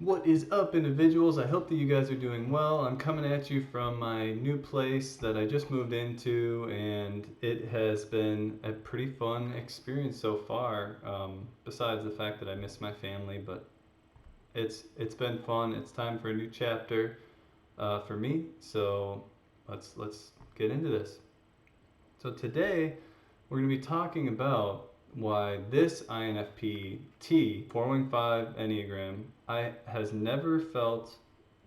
What is up, individuals? I hope that you guys are doing well. I'm coming at you from my new place that I just moved into, and it has been a pretty fun experience so far. Besides the fact that I miss my family, but it's been fun. It's time for a new chapter for me. So let's get into this. So today we're going to be talking about why this INFP-t 415 Enneagram has never felt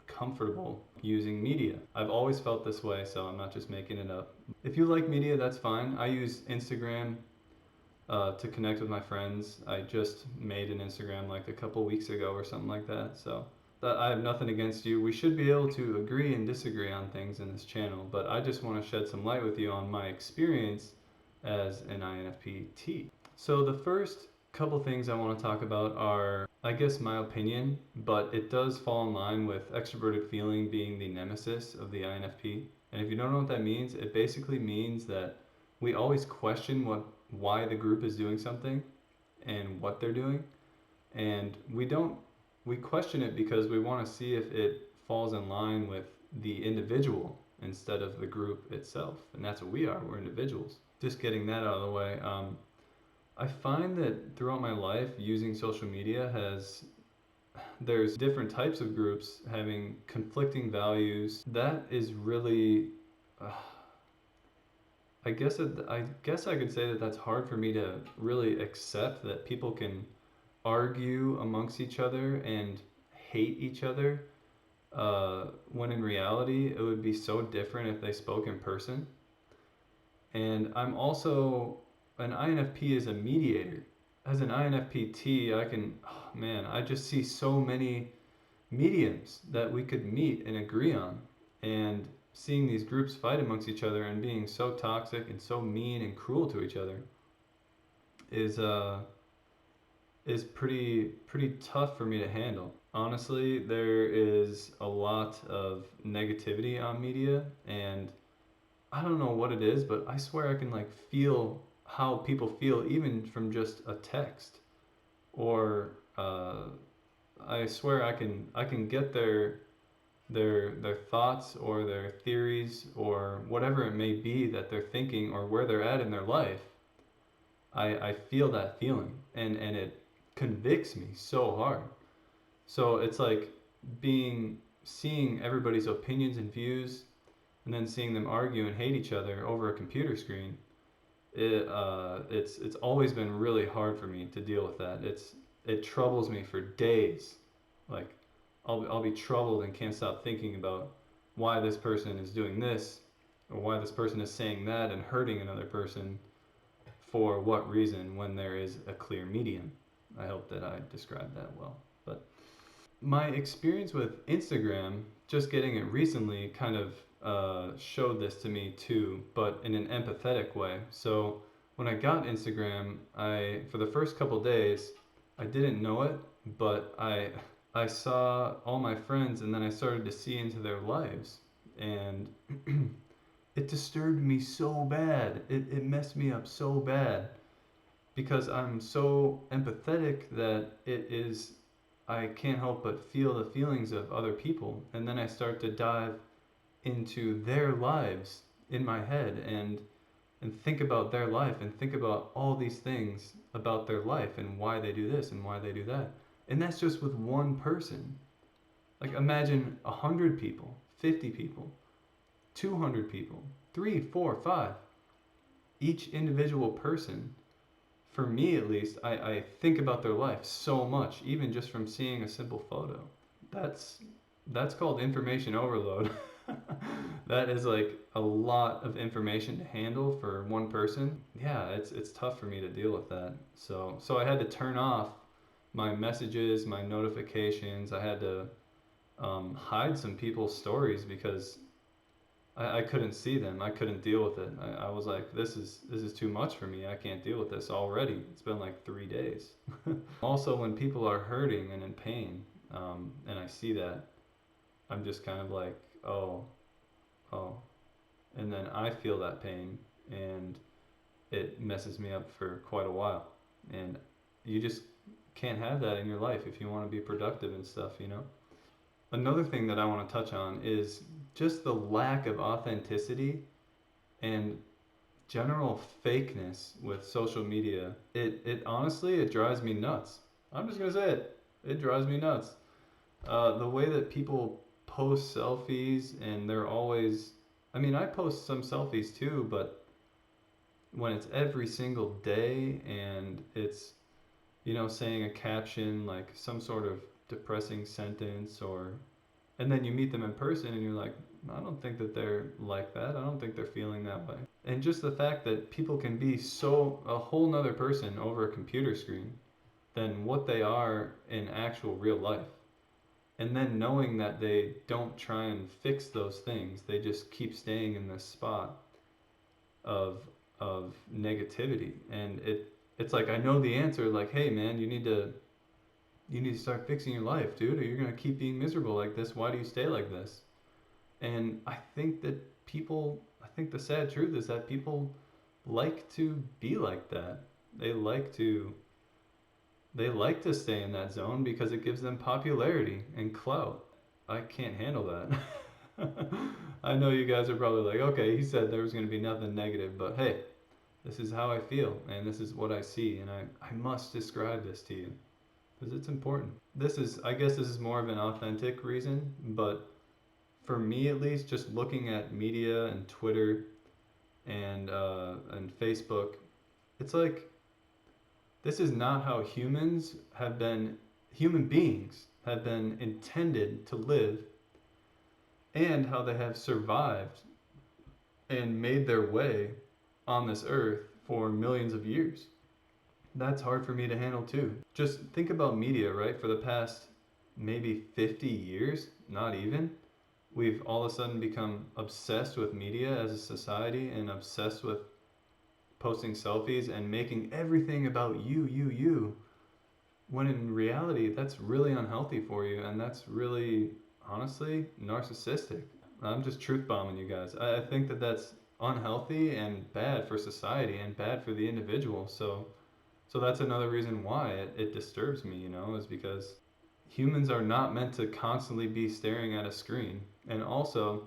comfortable using media. I've always felt this way, so I'm not just making it up. If you like media, that's fine. I use Instagram to connect with my friends. I just made an Instagram like a couple weeks ago or something like that. So I have nothing against you. We should be able to agree and disagree on things in this channel, but I just want to shed some light with you on my experience as an INFP-t. So the first couple things I want to talk about are, I guess, my opinion, but it does fall in line with extroverted feeling being the nemesis of the INFP. And if you don't know what that means, it basically means that we always question why the group is doing something and what they're doing, and we question it because we want to see if it falls in line with the individual instead of the group itself, and that's what we are. We're individuals. Just getting that out of the way. I find that throughout my life, using social media there's different types of groups having conflicting values. That is really, I guess I could say that that's hard for me to really accept, that people can argue amongst each other and hate each other, when in reality it would be so different if they spoke in person. And I'm also, an INFP is a mediator. As an INFP-t, I just see so many mediums that we could meet and agree on. And seeing these groups fight amongst each other and being so toxic and so mean and cruel to each other is pretty tough for me to handle. Honestly, there is a lot of negativity on media, and I don't know what it is, but I swear I can like feel how people feel even from just a text, or I swear I can get their thoughts or their theories or whatever it may be that they're thinking or where they're at in their life. I feel that feeling, and it convicts me so hard. So it's like seeing everybody's opinions and views, and then seeing them argue and hate each other over a computer screen. It's always been really hard for me to deal with that. It troubles me for days. Like I'll be troubled and can't stop thinking about why this person is doing this, or why this person is saying that and hurting another person for what reason, when there is a clear medium. I hope that I described that well. But my experience with Instagram, just getting it recently, kind of showed this to me too, but in an empathetic way. So when I got Instagram, for the first couple days, I didn't know it, but I saw all my friends, and then I started to see into their lives, and it disturbed me so bad. It messed me up so bad because I'm so empathetic that I can't help but feel the feelings of other people. And then I start to dive into their lives in my head, and think about their life and think about all these things about their life and why they do this and why they do that. And that's just with one person. Like imagine 100 people, 50 people, 200 people, 3, 4, 5. Each individual person, for me at least, I think about their life so much, even just from seeing a simple photo. That's called information overload. That is like a lot of information to handle for one person. Yeah, it's tough for me to deal with that. So I had to turn off my messages, my notifications. I had to hide some people's stories because I couldn't see them. I couldn't deal with it. I was like, this is too much for me. I can't deal with this already. It's been like 3 days. Also, when people are hurting and in pain, and I see that, I'm just kind of like, oh, and then I feel that pain, and it messes me up for quite a while. And you just can't have that in your life if you want to be productive and stuff, you know? Another thing that I want to touch on is just the lack of authenticity and general fakeness with social media. It honestly, it drives me nuts. I'm just gonna say it. It drives me nuts. The way that people post selfies and they're always, I mean, I post some selfies too, but when it's every single day and it's, you know, saying a caption like some sort of depressing sentence, or and then you meet them in person and you're like, I don't think that they're like that. I don't think they're feeling that way. And just the fact that people can be so a whole nother person over a computer screen than what they are in actual real life. And then knowing that they don't try and fix those things, they just keep staying in this spot of of negativity. And it's like I know the answer, like, hey man, you need to start fixing your life, dude, or you're gonna keep being miserable like this. Why do you stay like this? And I think that I think the sad truth is that people like to be like that. They like to they like to stay in that zone because it gives them popularity and clout. I can't handle that. I know you guys are probably like, okay, he said there was going to be nothing negative, but hey, this is how I feel and this is what I see, and I must describe this to you because it's important. I guess this is more of an authentic reason, but for me at least, just looking at media and Twitter and Facebook, it's like this is not how human beings have been intended to live, and how they have survived and made their way on this earth for millions of years. That's hard for me to handle too. Just think about media, right? For the past maybe 50 years, not even, we've all of a sudden become obsessed with media as a society and obsessed with posting selfies and making everything about you, when in reality, that's really unhealthy for you, and that's really, honestly, narcissistic. I'm just truth bombing you guys. I think that that's unhealthy and bad for society and bad for the individual. So that's another reason why it disturbs me, you know, is because humans are not meant to constantly be staring at a screen. And also,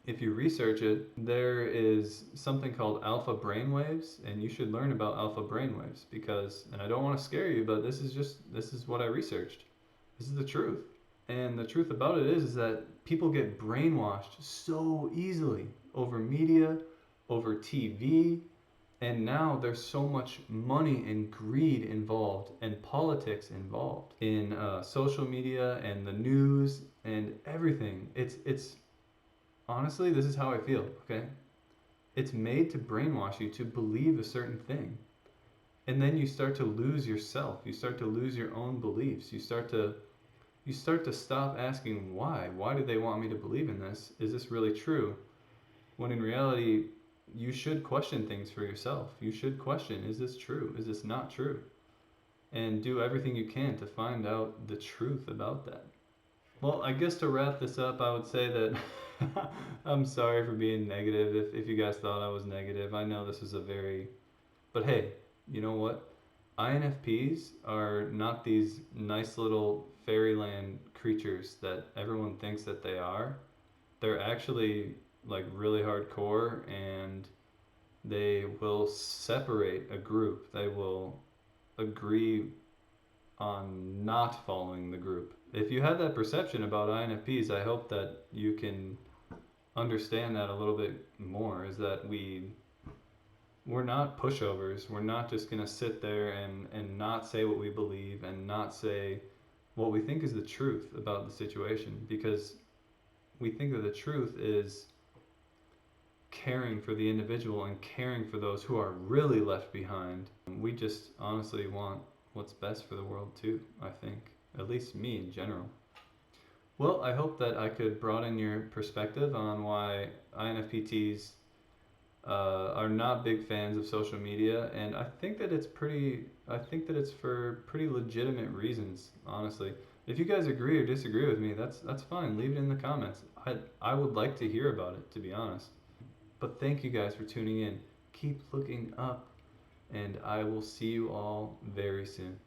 if you research it, there is something called alpha brainwaves, and you should learn about alpha brainwaves because, and I don't want to scare you, but this is what I researched. This is the truth. And the truth about it is that people get brainwashed so easily over media, over TV, and now there's so much money and greed involved and politics involved in social media and the news and everything. It's honestly, this is how I feel. Okay, it's made to brainwash you to believe a certain thing, and then you start to lose yourself. You start to lose your own beliefs. You start to stop asking why. Why do they want me to believe in this? Is this really true? When in reality, you should question things for yourself. You should question, is this true? Is this not true? And do everything you can to find out the truth about that. Well, I guess to wrap this up, I would say that I'm sorry for being negative if you guys thought I was negative. I know this is a very, but hey, you know what? INFPs are not these nice little fairyland creatures that everyone thinks that they are. They're actually like really hardcore, and they will separate a group. They will agree on not following the group. If you have that perception about INFPs, I hope that you can understand that a little bit more, is that we're not pushovers. We're not just going to sit there and not say what we believe and not say what we think is the truth about the situation, because we think that the truth is caring for the individual and caring for those who are really left behind. We just honestly want what's best for the world too, I think. At least me in general. Well, I hope that I could broaden your perspective on why INFPTs are not big fans of social media, and I think that it's for pretty legitimate reasons, honestly. If you guys agree or disagree with me, that's fine. Leave it in the comments. I would like to hear about it, to be honest. But thank you guys for tuning in. Keep looking up, and I will see you all very soon.